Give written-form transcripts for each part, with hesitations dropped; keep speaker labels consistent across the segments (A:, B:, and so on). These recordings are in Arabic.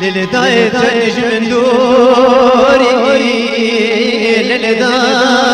A: للداي تنج من دوري للداي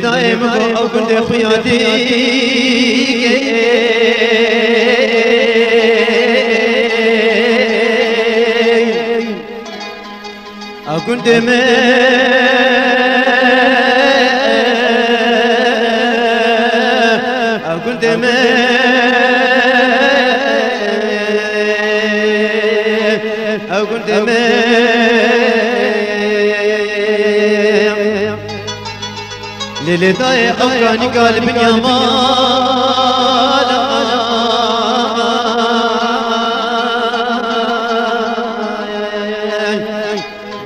A: دائما أو كنت خيادي أو كنت أو كنت أو كنت للداي أفراني قلب يمان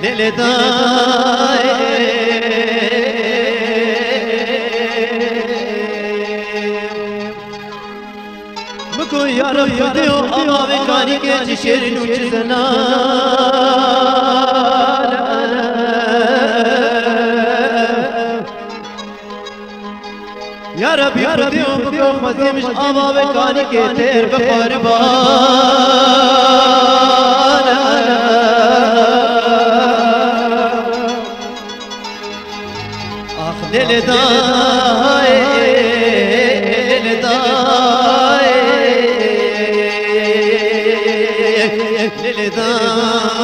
A: للداي مكو يا رب يديو أما بكاني كي تشير نوچزنا يا ربي خديهم بكم مزي مش أبا بكاني كتير بقربان أخ للداي للداي للداي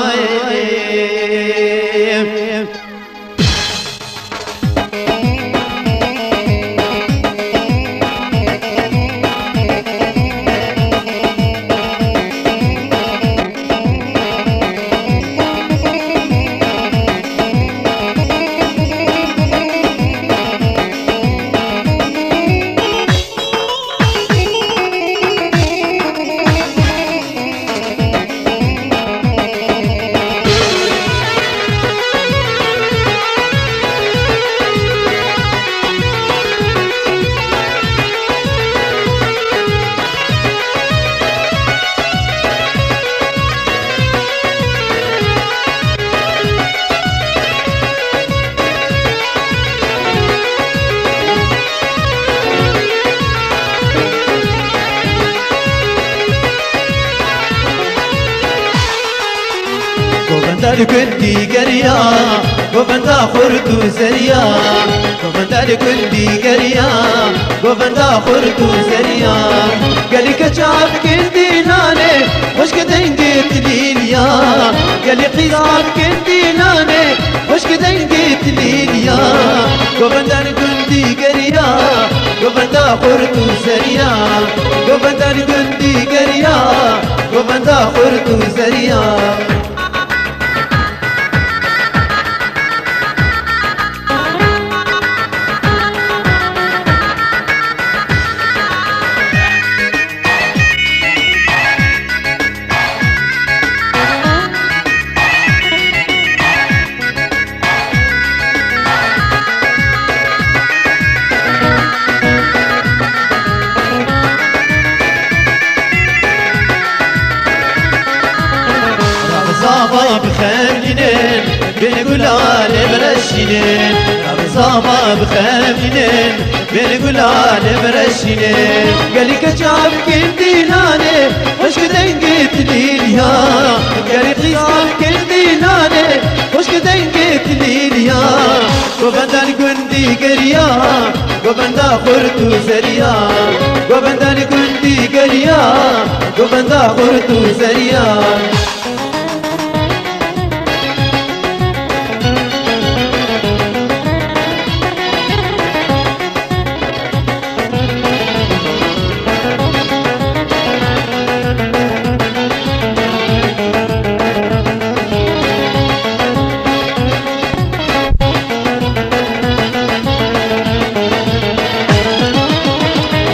A: كندي قريا وبندا خرطو سريا وبندا كندي قريا وبندا خرطو سريا قالي كشاف كندي ناني وش كدين قلت ليليا قالي قيصاب كندي ناني وش كدين قلت ليليا وبندا كندي قريا وبندا خرطو سريا وبندا كندي قريا وبندا خرطو سريا برشينين رمزاما بخامنين بالقلال برشينين قالي كجاب كنديناني وش كدين قلت لي اليا قالي قيساب كنديناني وش كدين قلت لي اليا وبندان قندي قريا وبندا خرطو زريا وبندان قندي قريا وبندا خرطو زريا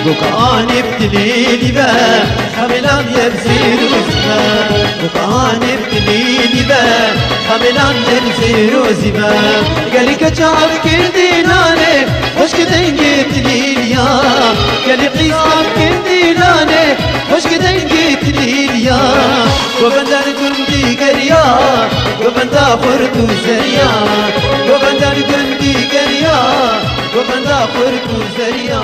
A: بكان ابتليني با حملان يبزير وزما بكان ابتليني با حملان يبزير وزما قالي كجاب كرديناني وش كدين قلت لي اليا قالي قيساب كرديناني وش كدين قلت لي اليا وبندان قندي قريا وبندا خرطو زريا وبندان قندي قريا وبندا خرطو زريا